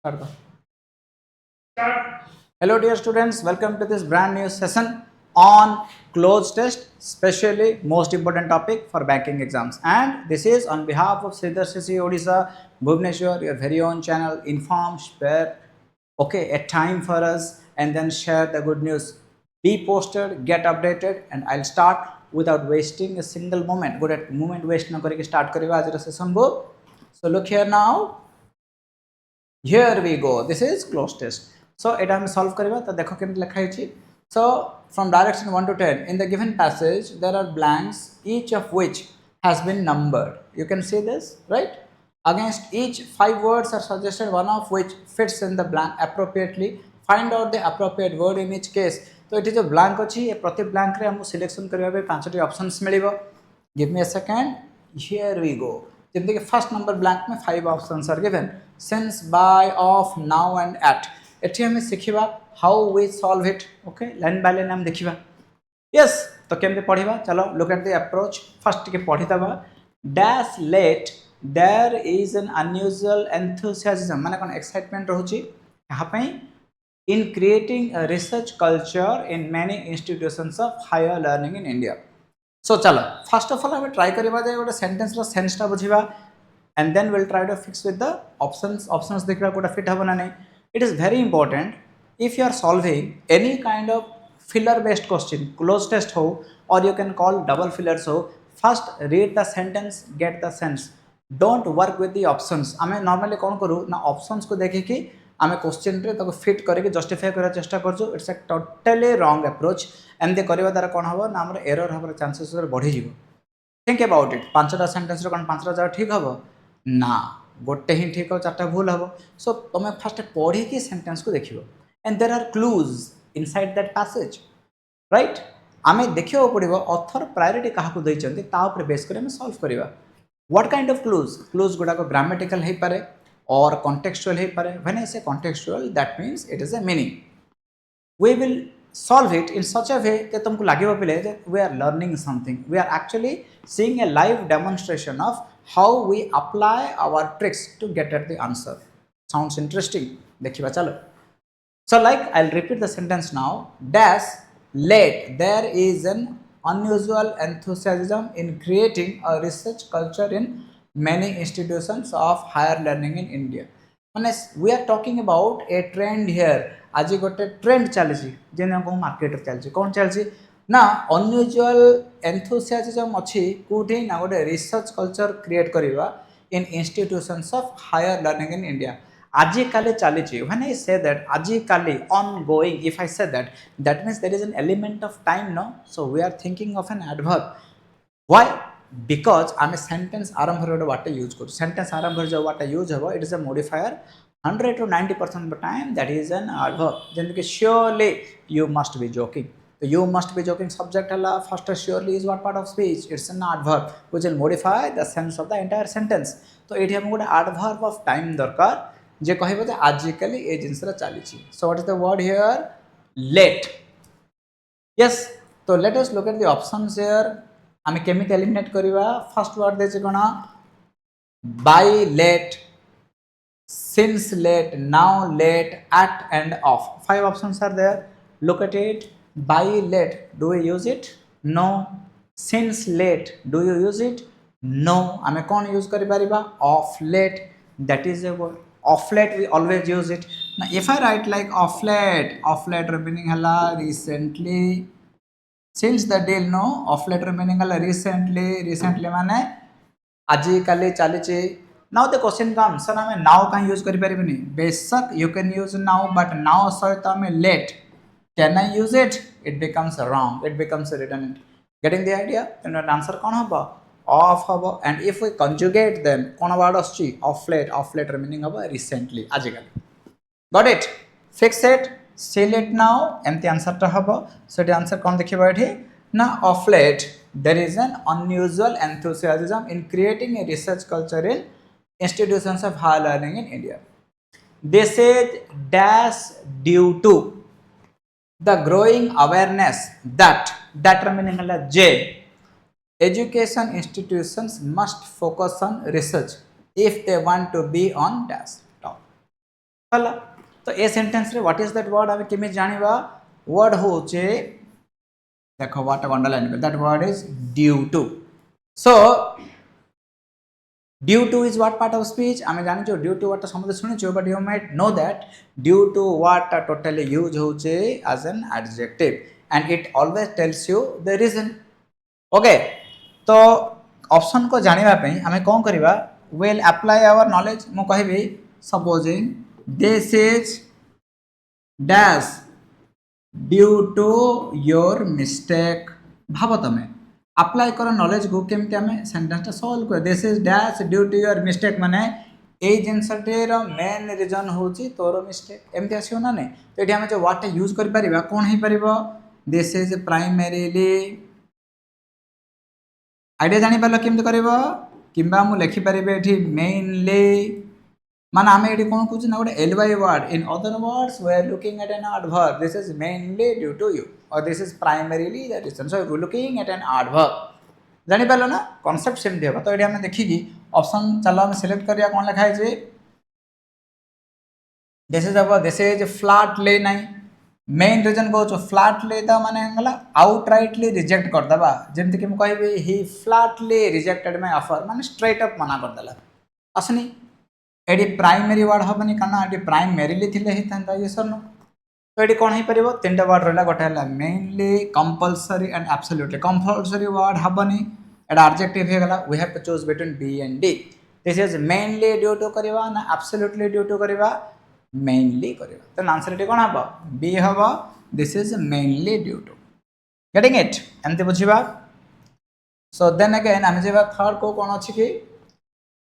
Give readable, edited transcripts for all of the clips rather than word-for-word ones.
Start the- Hello dear students, welcome to this brand new session on closed test, especially most important topic for banking exams. And this is on behalf of Sreedhar Odisha, Bhubaneswar, your very own channel. Inform, spare, okay, a time for us and then share the good news. Be posted, get updated, and I'll start without wasting a single moment. Good at moment waste na karike start kariba ajra session bo. So look here now. Here we go. This is closed test. So it I am solve kariba to dekho केमति lekha hechi. So from direction 1 to 10 in the given passage there are blanks each of which has been numbered. You can see this, right? Against each 5 words are suggested, one of which fits in the blank appropriately. Find out the appropriate word in each case. So it is a blank अछि, ए प्रति blank रे हमु selection करिबा पे 5 T options मिलिबो. Give me a second. Here we go. जैसे कि first number blank में 5 options are given since by of now and at एठी हमें सिखिबा how we solve it. Okay line by line हम देखिबा. यस तो केमते पढिबा चलो look at the approach. First के पढि दबा dash let there is an unusual enthusiasm माने कोन एक्साइटमेंट रहउची यहां पे in creating a research culture in many institutions of higher learning in India. So चलो first of all हमें try करिबा जे गोटे sentence रो sense टा बुझिबा and then we'll try to fix with the options देखिबा कोटा fit हबो ना नहीं. It is very important if you are solving any kind of filler based question, closed test हो or you can call double fillers हो, first read the sentence, get the sense. Don't work with the options. हमें normally कौन करू ना options को देखि कि आमे क्वेश्चन रे ताको फिट करके जस्टिफाई करा चेष्टा करछु. It's a totally wrong approach. एमते करबा द्वारा कोन हबो ना हमर एरर हबर चांसेस बढ़ी जिवो. Think about it. पांचटा सेंटेंस रे कोन पांचटा जगह ठीक हबो ना गोटे ही ठीक हो चारटा भूल हबो. सो तमे फर्स्ट पढ़ी के सेंटेंस को देखिबो and there are clues inside that passage, right. आमे देखियो पड़िबो ऑथर प्रायोरिटी काहा को दैचंती ता ऊपर बेस करे हम सॉल्व करिबा. What kind of clues clues गुडा को ग्रामेटिकल हे पारे or contextual हे पारे. When I say contextual that means it is a meaning. We will solve it in such a way that तुमको लागिबो पले that we are learning something. We are actually seeing a live demonstration of how we apply our tricks to get at the answer. Sounds interesting. देखिबा चलो. So like I'll repeat the sentence now. Dash late there is an unusual enthusiasm in creating a research culture in many institutions of higher learning in India. माने we are talking about a trend here. आज गोटे trend चलछि जेने को market चलछि कोन चलछि ना unusual enthusiasm अछि कोठी ना गोटे रिसर्च कल्चर क्रिएट करिवा in institutions of higher learning in India. आज काले चलछि व्हेन आई से दैट आज काले ongoing. If I say that means there is an element of time, no? So we are thinking of an adverb. Why? Because आम sentence आरंभ रे वाटे use करू. Sentence आरंभ रे जो वाटे यूज हबो it is a modifier 100 to 90% of the time that is an adverb. जेंति कि surely you must be joking. तो you must be joking subject हला first surely is what part of speech? It's an adverb which will modify the sense of the entire sentence. तो एठी हम गोटे adverb of time दरकार जे कहबो जे आजिकली ए जिंसरा चलीछि. So what is the word here? Late. Yes. तो let us look at the options here. आमे केमिति eliminate करिवा. First word देछि कोना by late, since late, now late, at and off. 5 options are there. Look at it. By late, do we use it? No. Since late, do you use it? No. आमे कोन use करि परिबा? Off late. That is a word. Off late we always use it. Now if I write like off late meaning halla recently. Since the deal no off letter meaning recently माने आजी काले चलीचे. Now the question comes sir हमें now कहीं use करि परिबनी. बेशक you can use now but now सहित हमें late. Can I use it? It becomes wrong. It becomes redundant. Getting the idea? Then the answer कौन हबो? Off हबो. And if we conjugate them कौन word आछी? Off late meaning हबो recently आजी काले. Got it? Fix it. Seal it now. एमती answer टा हबो. So the answer कौन देखिबा एठी ना of late there is an unusual enthusiasm in creating a research culture in institutions of higher learning in India. This is dash due to the growing awareness that meaning halla J education institutions must focus on research if they want to be on dash top. हला तो ए sentence रे what is that word आमे केमे जानिबा word होचे देखो what underline that word is due to so due to is what part of speech आमे जानि जो due to what समझे सुनि जो but you might know that due to what totally use होचे as an adjective and it always tells you the reason okay तो option को जानिबा पई आमे कोन करबा will apply our knowledge मो कहबी supposing this is dash due to your mistake भाबो तमे apply कर नॉलेज को केमते हमें सेंटेंस टा सॉल्व कर this is dash due to your mistake माने ए जिनसटेर मेन रीजन होची तोर मिस्टेक एमते आसियो ना ने तो एठी हम जो व्हाट यूज कर परिबा कोन हे परिबो दिस इज प्राइमरीली आईडिया जानि परलो केमते करबो किबा मु लिखि परिबे एठी मेनली माने हमें एठी कोन कुछ ना गोटे LY word in other words we are looking at an adverb this is mainly due to you or this is primarily that reason so we looking at an adverb जानि परलो ना कांसेप्ट सेम देबा तो एठी हमें देखि कि option चलो हम सिलेक्ट करिया कोन लिखा है जे दिस इज फ्लैट ले नहीं मेन रीजन को फ्लैटली द माने हंगला आउटराइटली रिजेक्ट कर दबा जेमति कि म कहबे he flatly rejected my offer माने स्ट्रेट अप मना कर देला असनी एडी प्राइमरी वर्ड हबनी कना एडी प्राइमरीली थिले ही थांता ये सर नो तो एडी कोन ही परिबो तीनटा वर्ड रहला गोटे हला mainly compulsory and absolutely compulsory word हबनी एडा एडजेक्टिव हे गला we have to choose between B and D this is mainly due to करबा ना एब्सोल्युटली ड्यू टू करबा मेनली करबा तो आंसर एटी कोन हबो बी हबो this is mainly due to getting it एंते बुझिबा सो देन अगेन हम जेबा थर्ड को कोन अछि कि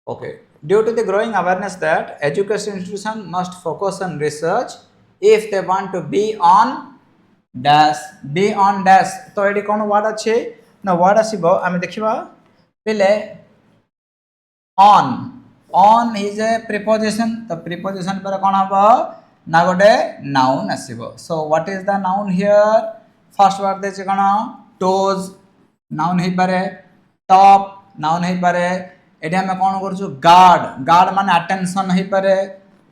okay due to the growing awareness that education institution must focus on research if they want to be on dash तो एडी कोन word अछि ना वर्ड आसीबो आमे देखिबा पहले on is a preposition तो preposition पर कोन हबो ना गोटे noun आसीबो so what is the noun here first word देछि कोन toes noun हे पारे top noun हे पारे एडी हम कोन करछु गार्ड माने अटेंशन हे पारे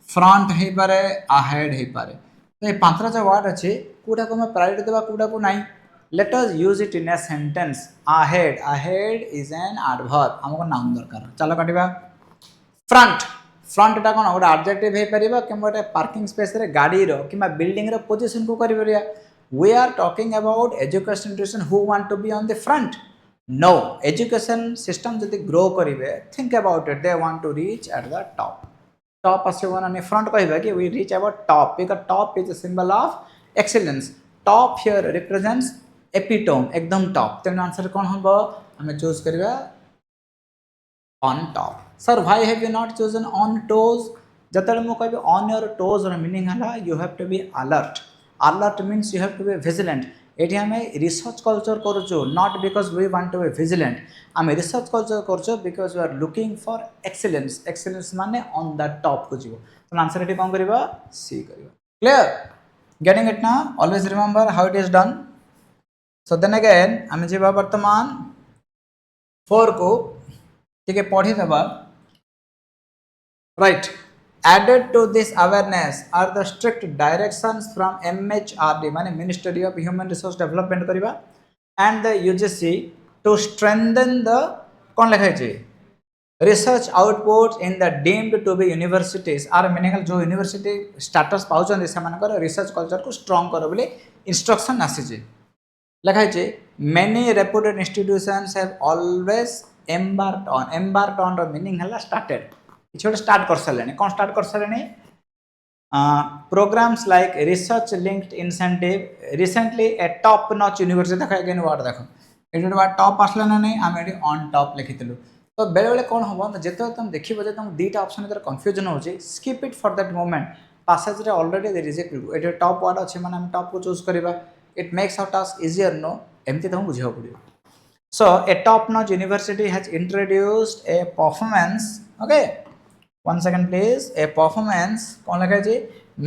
फ्रंट हे पारे अहेड हे पारे तो ए पांचटा जो वर्ड अछि कोडा को हम प्रायोरिटी देबा कोडा को नाही let us use it in a sentence ahead is an adverb हमको नाउन दरकार चलो काटिबा फ्रंट टा कोन ओडा एडजेक्टिव हे परिबा कि मोटे पार्किंग स्पेस रे गाड़ी रो किबा बिल्डिंग रो पोजीशन को करिबरिया we are talking about education institution who want to be on the front no education system जति grow करिवे think about it they want to reach at the top आसीबो ना front कहबा कि we reach about top because top is a symbol of excellence top here represents epitome एकदम top तेन answer कोन हबो हमें choose करबा on top sir why have you not chosen on toes जतले मो कहबे on your toes or meaning हला you have to be alert means you have to be vigilant एठी हमें रिसर्च कल्चर करछो not because we want to be vigilant हमें research culture करछो because we are looking for excellence माने on the top को जीवो तो answer एठी कोन करबा सी करबा क्लियर गेटिंग इट ना always remember how it is done so then again हमें जेबा वर्तमान 4 को ठीक है पढ़ी देबा right added to this awareness are the strict directions from MHRD माने Ministry of Human Resource Development करिबा and the UGC to strengthen the कोन लिखै छै research outputs in the deemed to be universities are meaning जो university status पाउछन से मानकर research culture को strong करो बोले इंस्ट्रक्शन आसी छै लिखै छै many reputed institutions have always embarked on रो मीनिंग हला started छोटे स्टार्ट कर सलेने कौन स्टार्ट कर सलेने programmes like research linked incentive recently a top notch university देखा अगेन वर्ड देखो एटा वर्ड टॉप आसला ना नहीं हम एटी ऑन टॉप लिखितलु तो बेले बेले कोन होबो जेतो तुम देखिबो जे तुम दीटा ऑप्शन इधर कंफ्यूजन हो जे skip it for that moment passage रे ऑलरेडी दे रिजेक्ट एटा टॉप वर्ड अछि माने हम टॉप को चूज करबा it makes our task easier no एमती तुम बुझियो पड़ियो so a top notch university has introduced a performance okay one second please a performance kon likha ji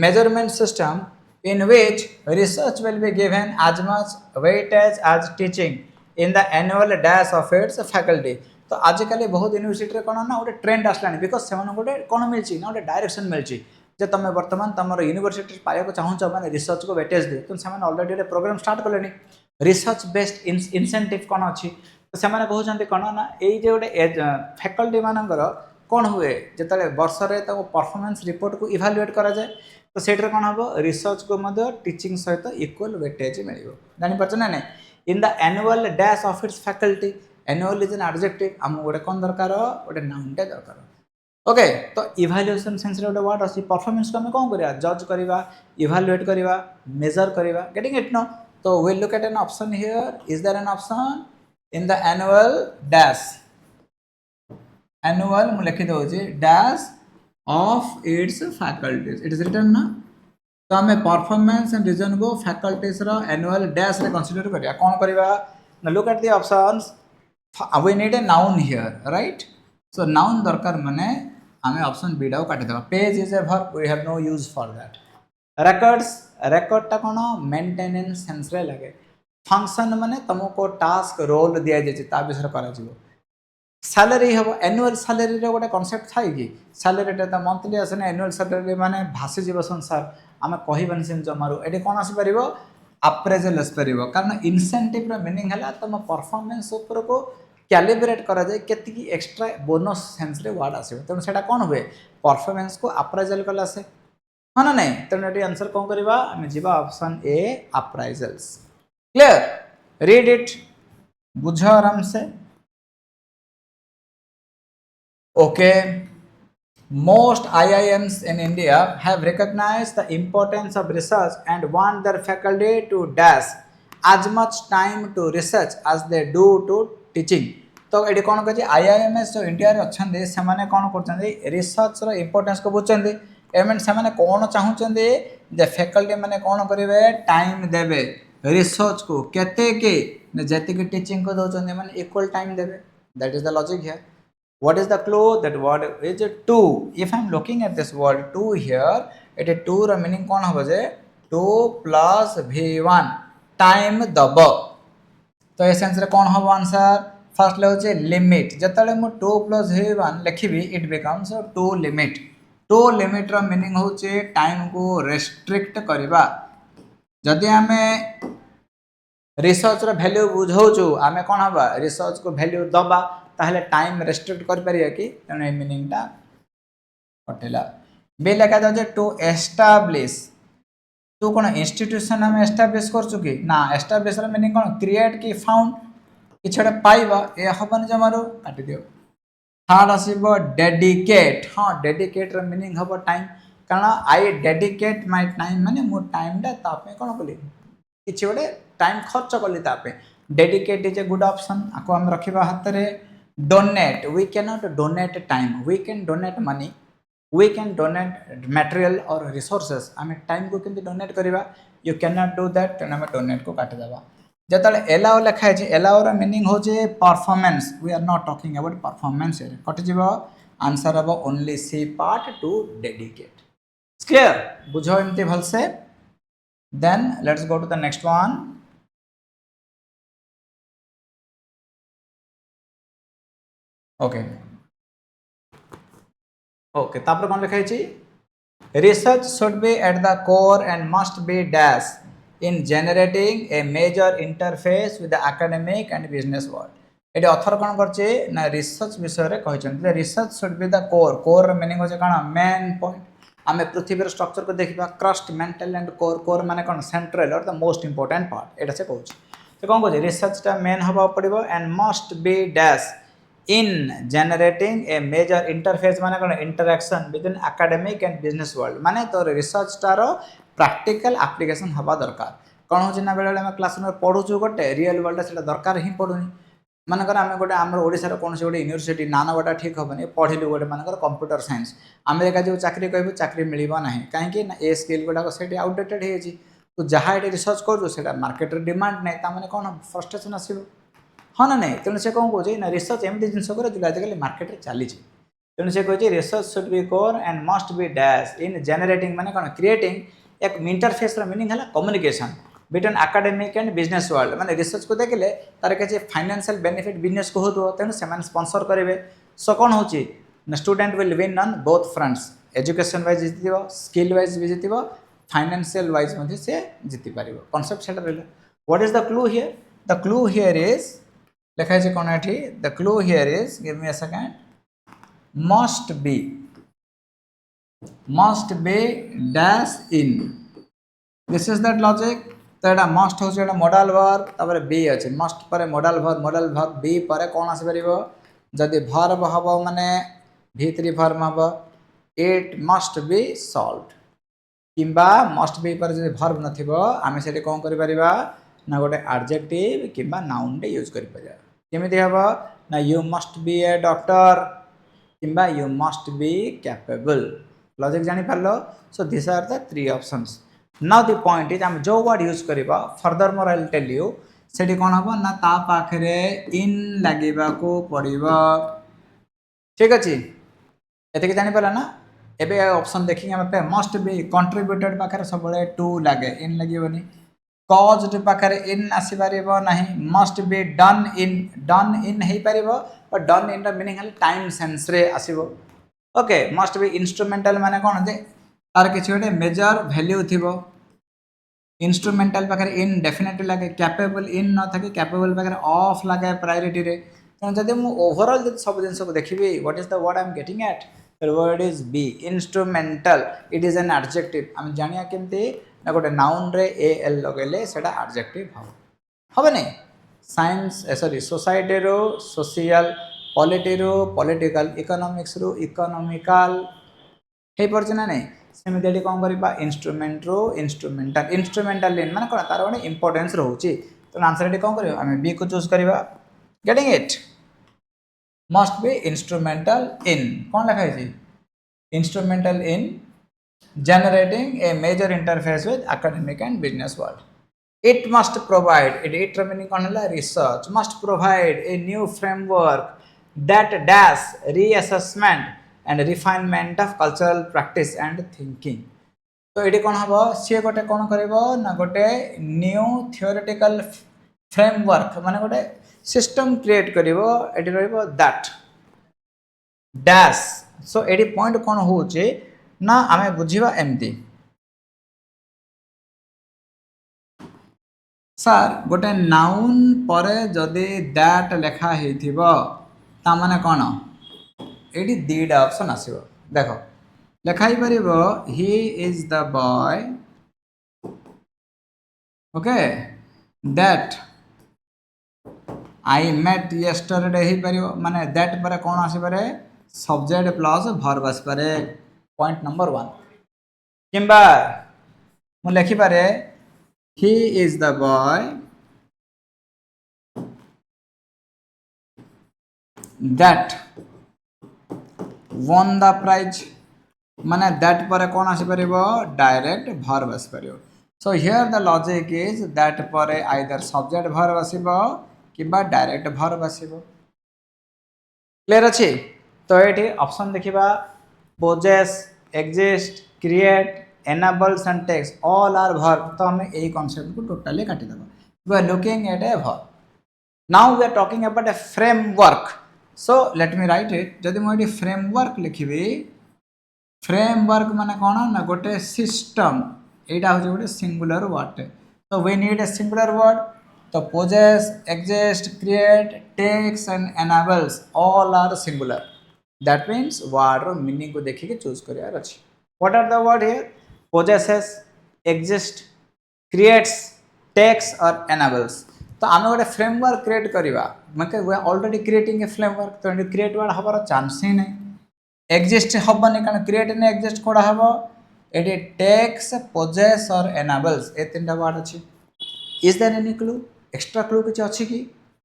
measurement system in which research will be given as much weightage as teaching in the annual dash of its faculty तो आजिकल बहुत university रे कोन ना गोटे trend आसलानी because seven गोटे कोन मिलची ना गोटे direction मिलची जे तुम बर्तमान तुम यूनिवर्सिटी पाइबा चाहूच मैंने रिसर्च को वेटेज दे तो अलरेडी गोटे प्रोग्राम स्टार्ट कले रिसर्च बेस्ड इनसेंटिव कौन अच्छी तो से कहते कौन ना ये गोटे फैकल्टी मानकर कौन हुए जो वर्षरे परफॉर्मेंस रिपोर्ट को इभालुएट करा जाए तो सेटर कौन हम रिसर्च को टीचिंग सहित इक्वल वेटेज मिल जापर ना नहीं इन the annual dash of it's faculty annual is an adjective आम गोटे कौन दरकार गोटे नाउनटे दरकार ओके तो इभाल्युएसन सेंस रे गोटे वर्ड अछि परफॉर्मेंस को हम कौन करिया जज करिवा इभालुएट करिवा मेजर करिवा गेटिंग इट नो तो we look at an option here is there an option in the annual dash annual मु लिखि दउछि dash of its faculties it is written ना तो हमें परफॉर्मेंस एंड रीजन को फैकल्टीज रो एनुअल डैश रे कंसीडर करिया कौन करिवा look at the options we need a noun here right so noun दरकार माने आमे ऑप्शन बी डाउ काटि देबा page is a verb we have no use for that record टा कोन मेंटेनेंस सेंस रे लगे फंक्शन माने तुमको टास्क रोल दिया जाय ता विषय करा जीवो सैलरी हम एनुअल सैलरी रे गोटे कांसेप्ट थाई कि सैलरी टा मंथली आसने एनुअल सैलरी माने भासी जीव संसार आमे कहिबन सेन जमारू एटे कोन आसी परिबो अप्रेजल आसी परिबो कारण इंसेंटिव रो मीनिंग हला तुम परफॉर्मेंस ऊपर को कैलिब्रेट करा जाए केतिकी एक्स्ट्रा बोनस सेंस रे वर्ड आसे तेणु सेटा कोन हुए परफॉर्मेंस को अप्राइजल कला से हाँ ना नहीं तेणु एटी आंसर कौन करबा हम जीवा option a appraisals clear read it बुझ आराम से okay most IIMs in India have recognized the importance of research and want their faculty to dash as much time to research as they do to teaching तो ये कौन कह IIMs जो India रे अच्छे से माने कौन कर रिसर्च रो इम्पोर्टेंस को बुझे एमें से माने कौन चाहते जे फैकल्टी माने कौन करेंगे टाइम देवे रिसर्च को केते के जति टीचिंग को दौरान माने इक्वल टाइम देवे that is the logic here what is the clue that word is to if I am looking at this word to here it is to रो मीनिंग कौन हो जे 2 plus v1 टाइम दब तो ये sense रे कौन हो आंसर फर्स्ट ले होचे लिमिट जतले मु 2 plus v1 लिखिबी इट बिकम्स टू लिमिट रो मीनिंग होचे टाइम को रेस्ट्रिक्ट करबा जदि हमें रिसर्च रो वैल्यू बुझौचु आमे कोन हबा रिसर्च को वैल्यू दबा ताहले टाइम रेस्ट्रिक्ट कर परिया कि तेणु ए मीनिंगटा कटिला बे लेखा जाजे टू एस्टाब्लिश तू कोन इंस्टीट्यूशन हम एस्टाब्लिश कर चुकी ना एस्टाब्लिश रो मीनिंग कोन क्रिएट की फाउंड किछडे पाइबा ए हबन जमारो काटि दियो थर्ड आसीबो डेडिकेट हां डेडिकेट रो मीनिंग हबो टाइम कारण आई डेडिकेट माय टाइम माने मो टाइम दा तापे कोन बोली किछि बडे टाइम खर्च करली तापे dedicate is a good option आको हम रखिबा हाथ रे donate we cannot donate time we can donate money we can donate material or resources आमे टाइम को केमती डोनेट करबा you cannot do that तेना हम डोनेट को काट देबा जतले allow लिखा है जे allow रो मीनिंग हो जे performance we are not talking about performance here cut जीवा आंसर अब only C part to dedicate clear बुझो एमती भल से then let's go to the next one okay okay तापर कौन लिखा है research should be at the core and must be dash in generating a major interface with the academic and business world ये author कौन करछे ना research विषय रे कहछन research should be the core meaning होचे कौन मेन पॉइंट आमे पृथ्वी structure को देखिबा क्रस्ट मेंटल एंड कोर माने कौन सेंट्रल और द मोस्ट इंपोर्टेंट पार्ट एटा से कहछ तो कौन कहछ रिसर्च टा मेन हबा पड़िबो and must be dash in generating a major interface माने कोन interaction between academic and business world माने तो रिसर्च तारो प्रैक्टिकल एप्लीकेशन हवा दरकार कोन हो ना बेले हम क्लास में पढु छु गोटे रियल वर्ल्ड सेटा दरकार ही पडुनी मानकर आमे गोटे हमर ओडिसा रो कोन से गोटे यूनिवर्सिटी नाना गोटा ठीक होबनी पढिलु गोटे मानकर कंप्यूटर साइंस अमेरिका जो चाकरी कहबो चाकरी मिलिबो नाही काहे कि ना ए स्किल गोटा को सेटी आउटडेटेड हे छी तो जहा एटे रिसर्च करजो सेटा मार्केट रे डिमांड नै ता माने कोन फ्रस्ट्रेशन आसीबो हाँ ना नहीं तेणु से कौन कहे ना रिसर्च एमती जिन जो आजिकल मार्केट चली तेणु से कहे research should B core and must be dash in generating माने कौन क्रिएटिंग एक इंटरफेस मीनिंग है communication between academic and business world माने रिसर्च को देखले तार किसी फाइनेंशियल बेनिफिट बिजनेस को हो तेणु से स्पॉन्सर करेंगे सो कौन हो student will win on both fronts education wise जीति स्किल वाइज भी जीति फाइनेंशियल वाइज मध्ये से जीति पारिबो कांसेप्ट सेटा रहला what is the clue here the clue here is लिखा है कोन एठी the clue here is give me a second must be dash in this is that logic तो एटा मस्ट हो जेटा मॉडल वर्ब तापर बी अछि मस्ट पर मॉडल वर्ब बी पर कोन आसी परिबो जदि वर्ब हबो माने v3 फॉर्म हबो इट मस्ट बी सॉल्व्ड किंबा मस्ट बी पर जदि वर्ब नथिबो आमे सेठी कोन करि परिबा ना गोटे एडजेक्टिव किंबा नाउन डे यूज करि परिबा केमिति हबो ना you must be a doctor किंबा you must be capable logic जानि पारलो so this are the three options now the point is हम जो वर्ड यूज करिबा further more I will tell you सेठी कोन हबो ना ता पाखरे इन लागिबा को पड़िबो ठीक अछि एते के जानि पाला ना एबे ऑप्शन देखिंगे हम पे मस्ट बी कंट्रीब्यूटेड पाखरे सबले टू लागे इन लागिबोनी कॉज्ड पाखरे इन आसी पारिबो नाही मस्ट बी डन इन हे पारिबो और डन इन द मीनिंग हल टाइम सेंस रे आसीबो ओके मस्ट बी इंस्ट्रूमेंटल माने कोन जे तार किछि गोटे मेजर वैल्यू थिबो इंस्ट्रूमेंटल पाखरे इन डेफिनेटली लागे कैपेबल इन न थाके कैपेबल पाखरे ऑफ लागे प्रायोरिटी रे तो जदि मु ओवरऑल जदि सब दिन सब देखिबी what is the word I am getting at the word is B instrumental it is an adjective हम जानिया केमती ना गोटे नाउन रे ए एल लगेले सेटा एडजेक्टिव हबो नै साइंस सॉरी सोसाइटी रो सोशल पॉलिटी रो पॉलिटिकल इकोनॉमिक्स रो इकोनॉमिकल हे परजना नै सेमिति कोन करबा इंस्ट्रूमेंट रो इंस्ट्रूमेंटल इन माने कोन तार one इंपोर्टेंस रहउची तो आंसर एटी कोन करबा हमें बी को चूज करबा getting it must be instrumental in कोन लिखा है instrumental in generating a major interface with academic and business world it must provide it meaning कोन हला research must provide a new framework that dash reassessment and refinement of cultural practice and thinking तो eighty कोन हबो से गोटे कोन करबो ना गोटे new theoretical framework माने गोटे सिस्टम क्रिएट करबो एटी रहबो दैट डैश सो एटी पॉइंट कोन होचे ना आमे बुझिबा एमती सर गोटे नाउन पर जदि दैट लेखा हेथिबो ता माने कोन एटी दीडा ऑप्शन आसीबो देखो लेखाई परिबो he is the boy okay that I met yesterday he परिबो माने दैट पर कोन आसी पारे सब्जेक्ट प्लस वर्ब आसी पारे पॉइंट नंबर 1 किंबा मु लेखि पारे he is the boy that won the prize माने दैट पर कोन आसी परिबो डायरेक्ट वर्ब आसी परिबो so here the logic is that पर आइदर सब्जेक्ट वर्ब आसीबो किबा डायरेक्ट वर्ब आसीबो क्लियर अछि तो एठी ऑप्शन देखिबा possess exist create enables and takes all are verb तो हमें एही कांसेप्ट को टोटली काटि देबो we are looking at a verb now we are talking about a framework so let me write it जदि मोटी फ्रेमवर्क लिखिबी फ्रेमवर्क माने कोन ना गोटे सिस्टम एटा हो गोटे सिंगुलर वर्ड तो we need a singular word तो possess exist create takes and enables all are singular that means word ro meaning को देखि के चूज करियार अछि what are the word here possesses exist creates takes or enables तो आमे गोटे framework create करिवा मके we are already creating a framework तो क्रिएट वर्ड हबार चांस ही नै एग्जिस्ट हबने कारण क्रिएट ने एग्जिस्ट कोडा हबो एटी टेक्स पोजेस और एनेबल्स ए तीनटा वर्ड अछि is there any clue extra clue किछ अछि की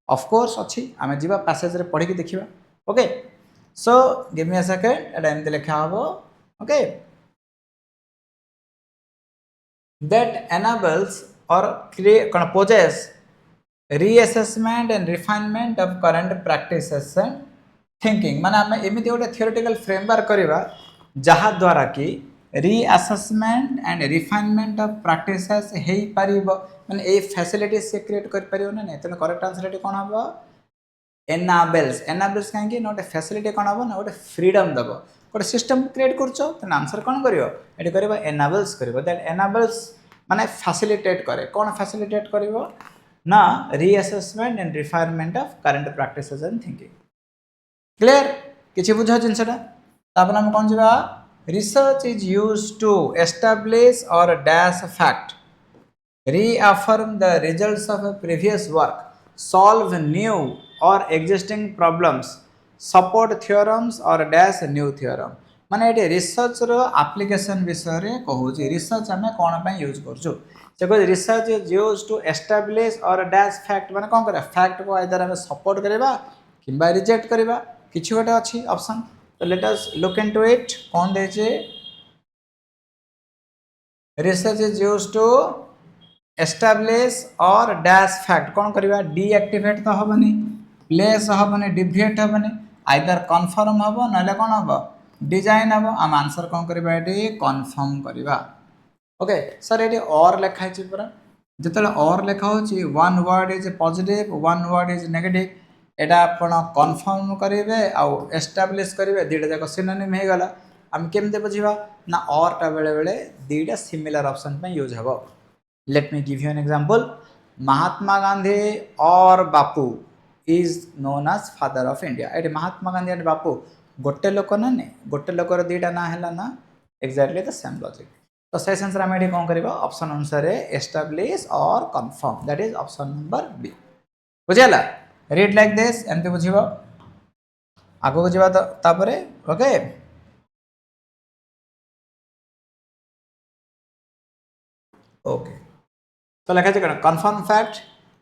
ऑफ कोर्स अछि आमे जीवा पैसेज रे पढि के देखिबा okay so give me a second एटा एमते लिखा हबो okay that enables or create कोन possess reassessment and refinement of current practices and thinking माने हम एमिति गोटे थियोरेटिकल फ्रेमवर्क करबा जहा द्वारा कि reassessment and refinement of practices हे परिबो माने ए फैसिलिटी से क्रिएट कर परिबो नै त करेक्ट आंसर एटी कोन हबो enables काहे कि नोट फैसिलिटी कोन हबो ना गोटे फ्रीडम दबो गोटे सिस्टम क्रिएट कर आंसर कौन कर एनाबल्स कर दैट एनाबल्स माने फैसिलिटेट करे कौन फैसिलिटेट कर ना reassessment and refinement of current practices and thinking clear किछि बुझ जिनसटा तापर हम कौन जबा research is used to establish और dash fact reaffirm the results of a previous work, solve new or existing problems, support theorems or dash new theorem. माने ये रिसर्च रो एप्लीकेशन विषय रे कहूची रिसर्च हमें कौन पे यूज करछु से कोई research is used to establish और डैश फैक्ट माने कौन करे फैक्ट को आइदर हमें सपोर्ट करबा किबा रिजेक्ट करबा किछि गोटे अछि ऑप्शन तो let us look into it कौन देचे research is used to establish और डैश फैक्ट कौन करबा डीएक्टिवेट तो हबनी प्लेस हबनी डिविएट हबनी आइदर कन्फर्म हबो नले कौन हबो डिजाइन हबो आम आंसर कौन करबा एटी कन्फर्म करबा ओके सर एटी और लिखा छै पूरा जतले और लिखा होची one word is positive one word is negative एटा आपण कन्फर्म करिवे आ एस्टैब्लिश करिवे दीटा जाक सिनोनिम हे गला हम केमते बुझिबा ना और टा बेले बेले दीटा सिमिलर ऑप्शन पे यूज हबो Let me give you an example. Mahatma Gandhi or Bapu is known as father of India. एटे महात्मा गांधी एट बापू गोटे लोक ना ने गोटे लोकर दीटा ना हैला ना एक्जाक्टली द सेम लॉजिक तो से सेंस रा मेडी कोन करबा ऑप्शन अनुसार एस्टैब्लिश और confirm that is option number B बुझेला रीड लाइक दिस एमते बुझिबो आगो बुझिबा तापरे ओके ओके तो लिखा है confirm fact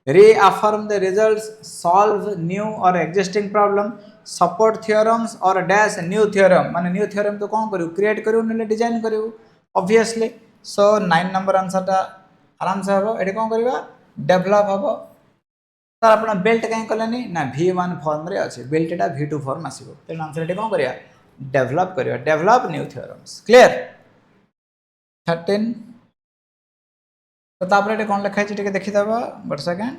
reaffirm the results solve new or existing problem support theorems or dash new theorem माने new theorem तो कौन करू क्रिएट करू नले डिजाइन करू obviously so 9 नंबर आंसर ता आराम से हबो एठी कौन करबा डेवलप हबो सर अपना बेल्ट काई कलेनी ना v1 फॉर्म रे अछि बेल्ट टा v2 फॉर्म आसीबो त आंसर एठी कौन करिया डेवलप न्यू theorems क्लियर 13 तो तापरे कौन लिखा है देखी दबा but second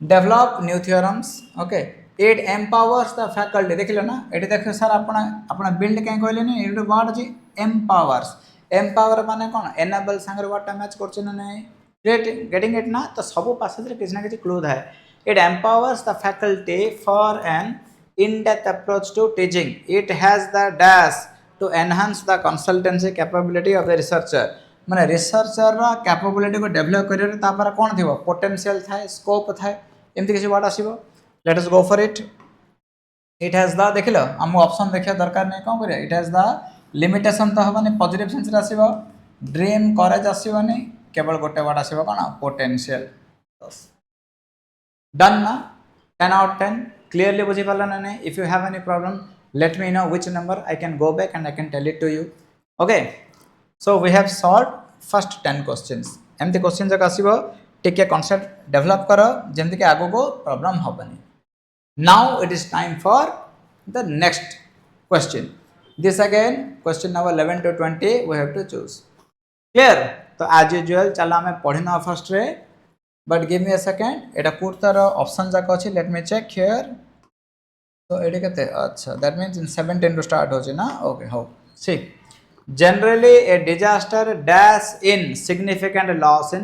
develop new theorems okay it empowers the faculty देखिलो ना एटी देखो सर अपना अपना बिल्ड कहीं कहले नहीं एटी वर्ड अछि एम्पावर्स एम्पावर माने कौन एनेबल संगे वर्ड मैच करछ ना नहीं गेटिंग इट ना तो सब पैसेज रे किछ ना किछ क्लू है it empowers the faculty for an in depth approach to teaching it has the dash to enhance the consultancy capability of the researcher माने रिसर्चर रा कैपेबिलिटी को डेवलप करियो तापर कोन थिबो पोटेंशियल थाए स्कोप थाए एमति किछि वर्ड आसीबो let us go for it has the देखिलो हम ऑप्शन देखिया दरकार नै कोन करिया इट हैज द लिमिटेशन तो हबनी पॉजिटिव सेंस रे आसीबो ड्रीम करेज आसीबनी केवल गोटे वर्ड आसीबो कोन पोटेंशियल डन ना 10 आउट 10 क्लियरली बुझी पाला ना नै if you have any problem let me know which number I can go back and I can tell it to you okay so we have solved first 10 questions एमती question जक आसीबो टिके concept develop करो जेमति के आगो को problem होबनी now it is time for the next question this again question number 11 to 20 we have to choose clear तो as usual चला हमें पढ़िना first ray but give me a second Etah पूर्तर option जक अछि let me check here तो एडी कते अच्छा that means in 17 to start होची ना ओके हो C generally a disaster dash in significant loss in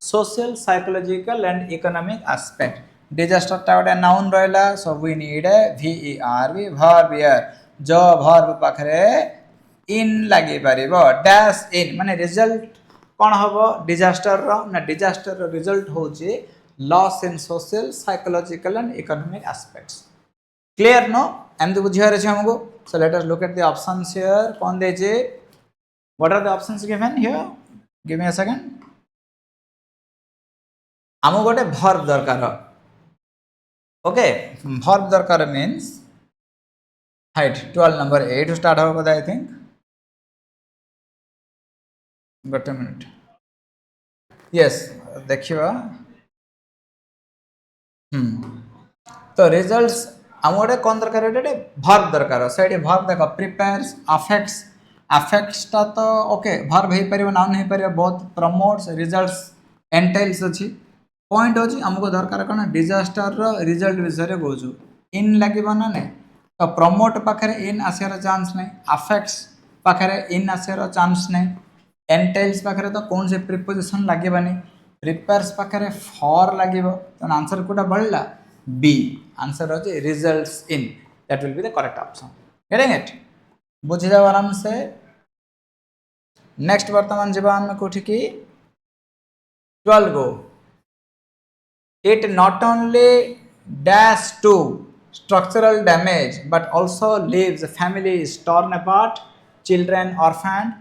social psychological and economic aspect disaster टा गोटे नाउन रहला so we need a verb verb here जो verb पाखरे इन लागि परिबो डैश इन माने रिजल्ट कोन हबो डिजास्टर रो ना डिजास्टर रो रिजल्ट होची loss in social psychological and economic aspects clear no एमती बुझिया रे छै हमको so let us look at the options here कौन दे जे what are the options given here give me a second हमो गोटे verb दरकार ओके verb दरकार means height 12 number 8 start हो बता I think got a minute yes देखिबा तो results हमोडे कोन दरकार एटे वर्ब दरकार सेठी वर्ब देखो प्रिपेयर्स अफेक्ट्स ता तो ओके वर्ब हे परिबो नाउन हे परिबो बहुत प्रमोट्स रिजल्ट्स एंटेल्स अछि पॉइंट अछि हमको दरकार कोन डिजास्टर रो रिजल्ट विषय रे बोझु इन लागिबो ना ने तो प्रमोट पाखे इन आसार चांस नहीं, अफेक्ट्स पाखे इन आसार चांस नहीं, एंटेल्स पाखे तो कौन से प्रिपोजिशन लगे, प्रिपेयर्स पाखे फॉर लगे, तो आंसर कोटा बढ़ला बी, आंसर होची results in, that will be the correct option. Getting it? बुझी जाओ आराम से। नेक्स्ट वर्तमान जीवा हम कोठी की 12 गो। It not only dash to structural damage but also leaves families torn apart, children orphaned,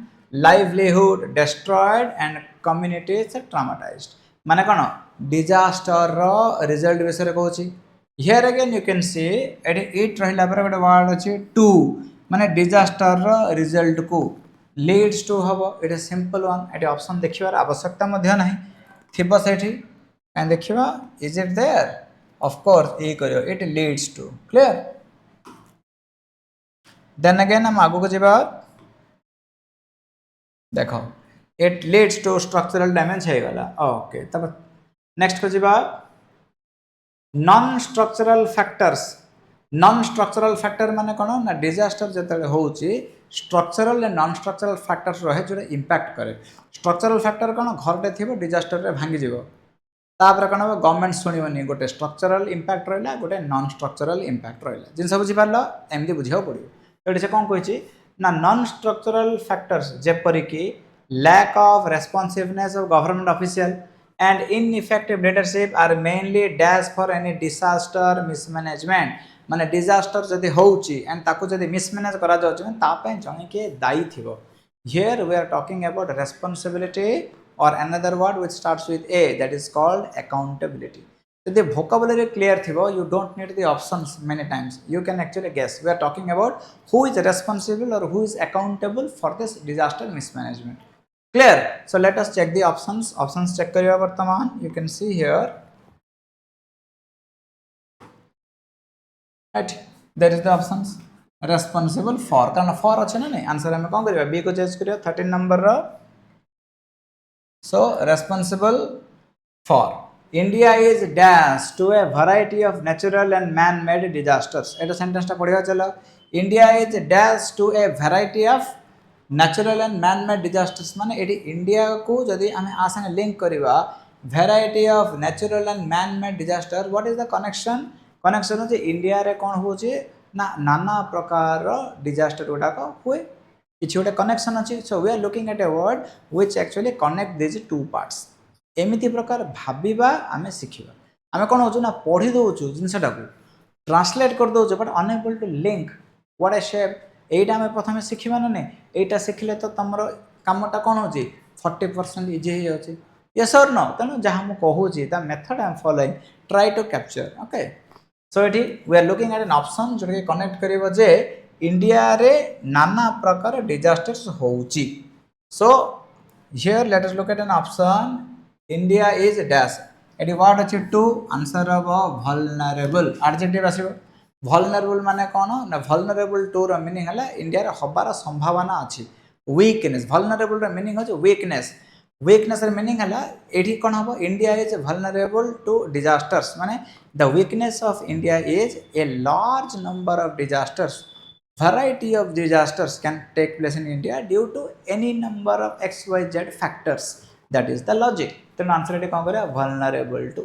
livelihood destroyed and communities traumatized. माने कौन डिजास्टर रो रिजल्ट विषय कहूँ। Here again you can see at it रहिला पर गोटे वर्ड अच्छे टू, माने disaster रो result को लीड्स टू हम, इट सिंपल वन। ये ऑप्शन देखिबार आवश्यकता मध्य नहीं थिबो सेठी, and देखिबा is it there, of course ए करियो it leads to, clear? then again हम आगु को जीवा, देखो it leads to structural damage है गला, ओके। तब नेक्स्ट को जीवा non structural factors. Non structural factor माने कोन ना डिजास्टर जतले होउची structural and non structural factors रहे जो इंपैक्ट करे। स्ट्रक्चरल फैक्टर कोन घरटे थिबो डिजास्टर रे भांगी जीवो, तापर कौन हम गवर्नमेंट शुणवनी, गोटे स्ट्रक्चरल इंपैक्ट रहा, गोटे नॉन स्ट्रक्चरल इंपैक्ट रहा, जिन बुझीपार एमती बुझा पड़ो। तो ये कौन कही ना नॉन स्ट्रक्चरल फैक्टर्स जेपरिक lack of responsiveness of government official and ineffective leadership are mainly dash for any disaster mismanagement. माने डिजास्टर जदि होउची एंड ताको जदि मिसमैनेज करा जाउची तापे जने के दायी थिबो। Here we are talking about responsibility or another word which starts with A, that is called accountability. So the vocabulary clear thibo, you don't need the options many times, you can actually guess. We are talking about who is responsible or who is accountable for this disaster mismanagement. Clear? So let us check the options. Options check kariyo vartaman, you can see here, right, there is the options responsible for, कारण for अच्छे ना नहीं, answer हमें कौन करियो B को change करियो 13 number रो। So responsible for India is dash to a variety of natural and man-made disasters. Etah sentence टा पढ़िया चलो। India is dash to a variety of natural and man-made disasters माने एटी इंडिया को जदि हमें आसाने link करिवा variety of natural and man-made disaster, what is the connection? Connection होचे India रे कौन होचे ना नाना प्रकार डिजास्टर गुडा को हुए, किसी गोटे कनेक्शन अच्छी। So we are looking at a word which actually connect this two parts. एमती प्रकार भाविबा आमे शिखिबा। आमे कोन होचु ना पढ़ी दोचु जिनसटा को ट्रांसलेट कर दोचु but unable to link what a shape. एटा आमे प्रथमे शिखिबा ना नै, एटा शिखले तो तमरो कामटा कोन होची 40% इजी हे होची। यस और नो, तनो जहा मु कहूची ता method I am following, try to capture, okay. So एठी we are looking at an option जो के कनेक्ट करिवो जे इंडिया रे नाना प्रकार डिजास्टर्स होउची। So here let us look at an option, India is dash, एटी वर्ड अछि टू, आंसर हबो वल्नरेबल, एडजेक्टिव आसीबो। वल्नरेबल माने कोन ना वल्नरेबल टू रो मीनिंग हला इंडिया रे हबार संभावना अछि। वीकनेस, वल्नरेबल रो मीनिंग होछ वीकनेस। वीकनेस रो मीनिंग हला एठी कोन हबो India is vulnerable to disasters, माने the weakness of India is a large number of disasters. Variety of disasters can take place in India due to any number of XYZ factors. That is the logic. तो answer एटे कौन करे vulnerable to.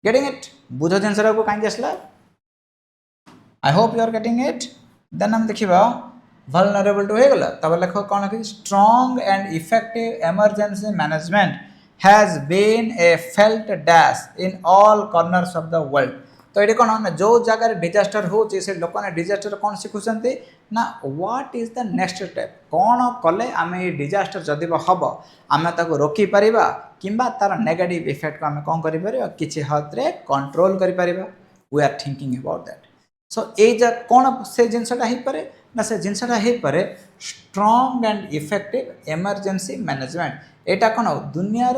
Getting it? बुझो जिनसरा को कांगे असला? I hope you are getting it. Then हम देखिबा vulnerable to हे गला। तब लिखो कौन है strong and effective emergency management has been a felt dash in all corners of the world. तो ये कौन ना जो जगह डिजास्टर हो से लोक ने डिजास्टर कौन शिखुंटे ना what is the next step, कौन कले आम ये डिजास्टर जदि हम आम ताको रोकी परिबा किंबा तार नेगेटिव इफेक्ट को आम कौन करि परिबा किछि हद रे कंट्रोल करि परिबा। We are thinking about that. So a कौन से जिनसटा हे पारे ना से जिनसटा हे पारे strong and effective emergency management. एटा कौन दुनिया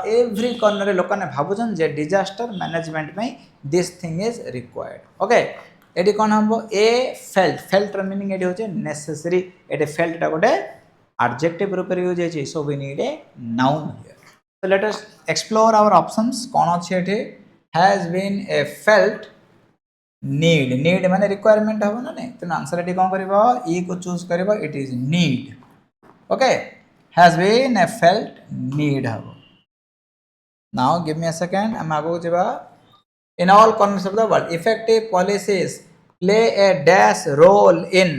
एव्री कॉर्नर लोक ने भावुन जे डिजास्टर मैनेजमेंट में this thing is required, okay. एटी कौन हम ए फेल्ट, फेल्ट मीनिंग एटी होचे नेसेसरी, एटी फेल्ट टा गोटे एडजेक्टिव रूप में यूज होची। So we need a noun here. So let us explore our options. कौन अछि एटी has been a felt need माने रिक्वायरमेंट हो ना नहीं तेणु आंसर ये कौन कर ई को चूज कर it is need okay has been a felt need हम now give me a second हम आगो जबा in all corners of the world effective policies play a dash role in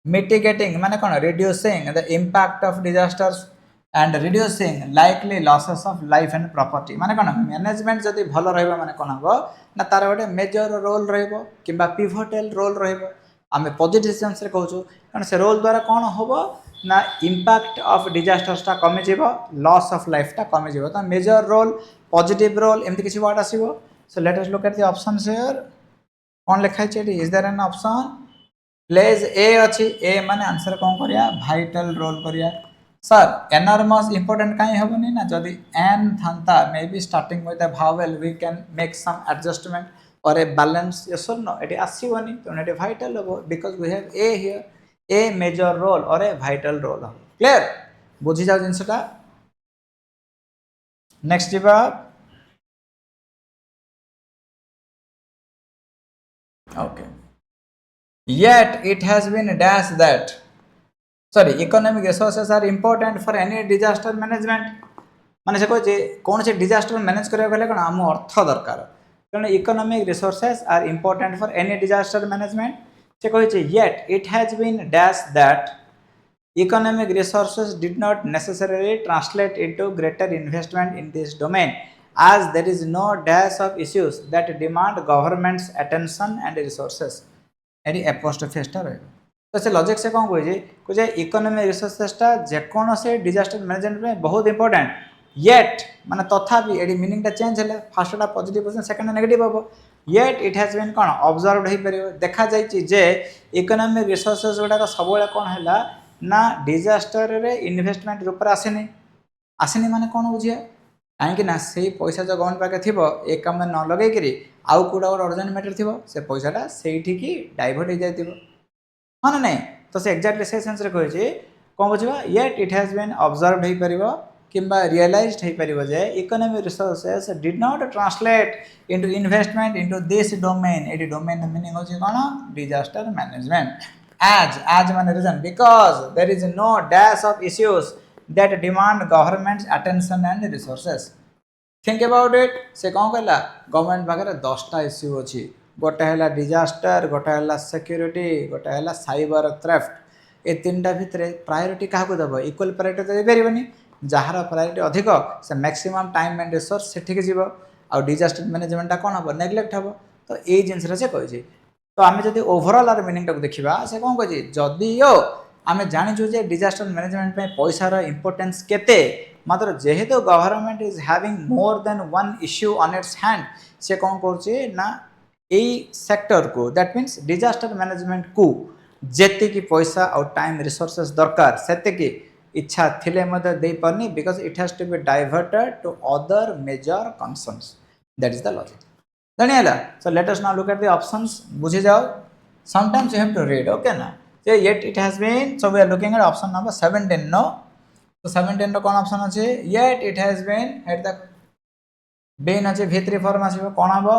mitigating माने कौन reducing the impact of disasters and reducing likely losses of life and property माने कौन management जदि भल रहबा माने कौन हबो ना तार गोटे मेजर रोल रहबो किबा पिवोटल रोल रहबो आमे पॉजिटिव सेंस रे कहूछु कारण से रोल द्वारा कौन हबो ना इम्पैक्ट ऑफ डिजास्टर्स टा कमी जीवो लॉस ऑफ लाइफ टा कमी जीवो तो मेजर रोल पॉजिटिव रोल एमति किछि वर्ड आसीबो so let us look at the options here कौन लिखा छै is there an option plays a अच्छी ए माने आंसर कौन करिया भाइटल रोल करिया सर एनॉर्मस इंपोर्टेंट काई हबनी ना जदी एन थांता may be starting with a vowel we can make some adjustment or a balance yes or no एटी आसीबनी तो एटी भाइटल हबो because we have a here a major role और ए भाइटल रोल हबो क्लियर बुझी जाओ जिंसटा नेक्स्ट जीवा okay yet it has been dash that sorry economic resources are important for any disaster management माने से कहै कौन से डिजास्टर मैनेज करिया गले कोन हम अर्थ दरकार कारण economic resources are important for any disaster management से कहै yet it has been dash that economic resources did not necessarily translate into greater investment in this domain as there is no dash of issues that demand government's attention and resources एडी apostrophe रही तो से logic से कौन कहे economic रिसोर्सेसटा जेकोन से disaster management में बहुत इंपोर्टेंट येट माने तथापि एडी मीनिंगटा चेंज है फर्स्टटा पॉजिटिव पोजिशन सेकंड नेगेटिव हो येट इट हैज बीन कौन ऑब्जर्व्ड हो परियो देखा जाई जे इकोनॉमिक रिसोर्सेस गुडा सब कौन है ना डिजास्टर रे इन्वेस्टमेंट रूप आसनी माने कौन बुझिया कहीं ना से पैसा जो गवर्नमेंट पाखे थी ए कम न लगे आउ कौटा गोटे अर्जेंट मैटर थी से पैसाटा से डाइवर्ट हो जाए हाँ ना नहीं तो से एक्जाक्टली से सेंस कहे कौन बुझा yet it has been observed हो पार कि रियलाइज्ड हो पार जे economic resources did not translate into investment into this domain ये डोमेन मीनिंग होची कौन डिजास्टर मैनेजमेंट एज माने reason because there is no dash of issues that demand government's attention and resources think about it से कौन कहला government पाखे 10टा issue अच्छी गोटे है डिजास्टर गोटे है सिक्योरिटी गोटे है साइबर थ्रेफ्ट ये तीनटा भितर प्रायोरिटी क्या दब इक्वल प्रायोरिटी तो देपारे जार प्रायोरिटी अधिक से मैक्सिमम टाइम एंड रिसोर्स से जीव आ डिजास्टर मैनेजमेंटा कौन हम नेग्लेक्ट हम तो ये जिनस से कही तो आम जब ओभरऑल आर मीनिंग टाक देखा से कौन कही जदिओ आम जाचु जे डिजास्टर मैनेजमेंट में पैसार इंपोर्टेंस केते मात्र जेहेतु government is having more than one issue on it's hand से कौन कर ना यही सेक्टर को दैट मीन्स डिजास्टर मैनेजमेंट को जेति की पैसा और टाइम रिसोर्सेस दरकार सेति इच्छा थिले दे पारनी because it has to be diverted to other major concerns that is the logic जानिएला so let us now look at the options बुझी जाओ sometimes you have to read okay ना yet it has been so we are looking at option number 17 no so 17 row cone option अछि yet it has been at the been अछि v3 form आसीबो कोन हबो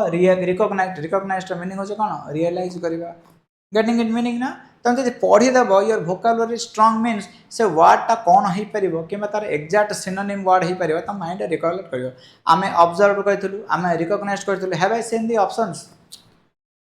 recognised meaning होछ कोन realise करबा getting it meaning ना तम जे पढी देबो your vocabulary strong means से word टा कोन होई परिबो किबा तार एग्जैक्ट सिनोनिम वर्ड होई परिबो त माइंड रिकॉलेक्ट करबो आमे ऑब्जर्व करथुलु आमे रिकॉग्नाइज करथुलु have I seen the options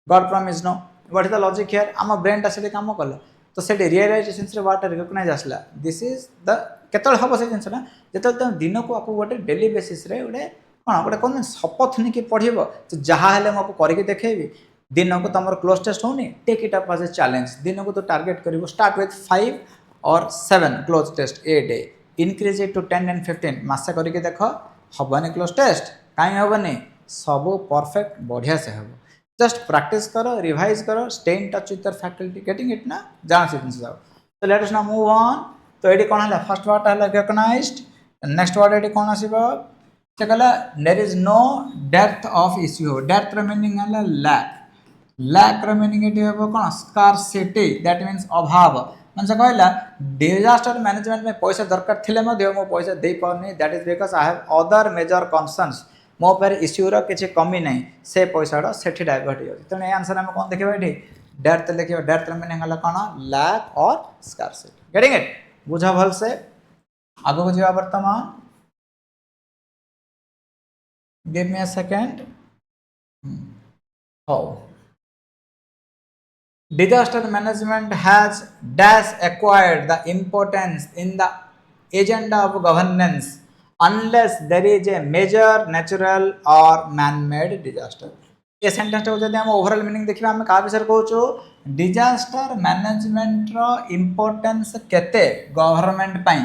God promise no what is the logic here आम ब्रेन टा से काम कल तो से रियलाइजेशन से वाट रिकॉग्नाइज आसला दिस इज द केतल हम से जिनसटा जतल तुम दिन को आपको गोटे डेली बेसिस रे गोटे कौन गोटे कौन शपथ नहीं कि पढ़ब तो जहाँ हेल्ले मुझे करके देखेबी दिन को तुम क्लोज टेस्ट होनी take it up as a challenge दिन को तो टारगेट कर स्टार्ट विथ 5 और 7 cloze test a day increase it to 10 and 15 मसे करके देख हेनी क्लोज टेस्ट कहीं हेनी सब परफेक्ट बढ़िया से हम जस्ट प्रैक्टिस करो रिवाइज करो stay in touch with your faculty getting it ना जान से जिन जाओ तो let us now move on तो ये कौन है फर्स्ट वर्ड है रिकॉग्नाइज्ड नेक्स्ट वर्ड ये कौन आसीबो से कहला there is no depth of issue depth रो मीनिंग है लैक रो मीनिंग एटी हेबो कोन स्कार्सिटी दैट मींस अभाव मन से कहला डिजास्टर मैनेजमेंट में पैसा दरकार थिले मध्य मो पैसा दे पाउनी that is because I have other major concerns मो पर इश्यूर किसी कमी ना से पैसा से डाइवर्ट हो तेणु ये आंसर आम कौन देखा ये डेथ लिखे डेथ मीनिंग है कौन लैक और स्कार्सिटी गेटिंग इट बुझ भल से आगे को जा वर्तमान give me a second how disaster management has dash acquired the importance in the agenda of governance unless there is a major natural or man-made disaster ये सेंटेंस को जब हम ओवरऑल मीनिंग देखिबा हम का विषय कहूचो डिजास्टर मैनेजमेंट रो importance केते government पई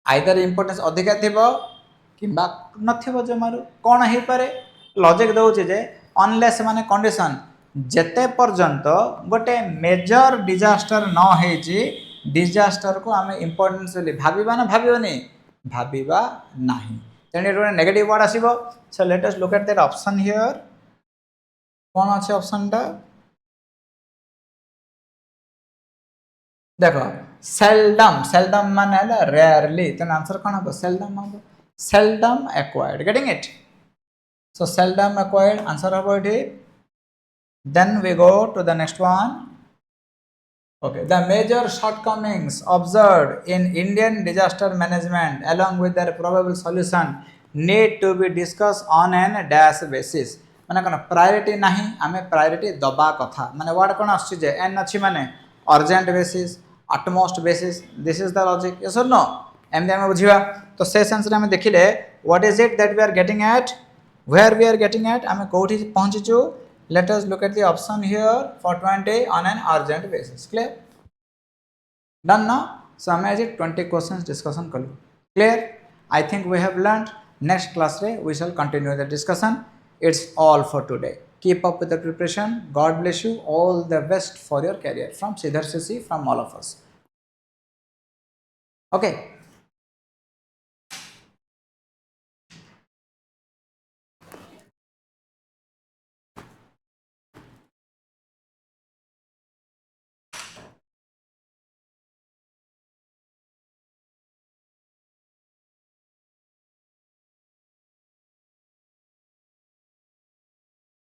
आइदर इंपोर्टेंस अधिका थिबो किंबा नथिबो जमारू कोन हे पारे लॉजिक दउचे जे अनलेस माने कंडीशन जेते पर्यंत गोटे मेजर डिजास्टर न हेची डिजास्टर को आम इंपोर्टेंस भाविबा ना भाविबनी भाविबा नाही तेने रो नेगेटिव वर्ड आसीबो so let us look at that option here कौन अच्छे ऑप्शन टा देखो सेल्डम सेल्डम माने रेयरली तो आंसर कौन हम seldom acquired getting it so seldom acquired answer हम ये then we go to the next one okay the major shortcomings observed in Indian disaster management along with their probable solution need to be discussed on an dash basis माने कोन priority नाही आमे priority दबा कथा माने word कोन आछि जे N अछि माने urgent basis utmost basis this is the logic yes or no एमदे हम बुझिबा तो से सेंस रे हम देखिले what is it that we are getting at where we are getting at आमे कोठी पहुंची छु let us look at the option here for 20 on an urgent basis clear done now so hame आज 20 questions discussion कलु clear I think we have learned next class re we shall continue the discussion it's all for today keep up with the preparation god bless you all the best for your career from Sreedhar from all of us okay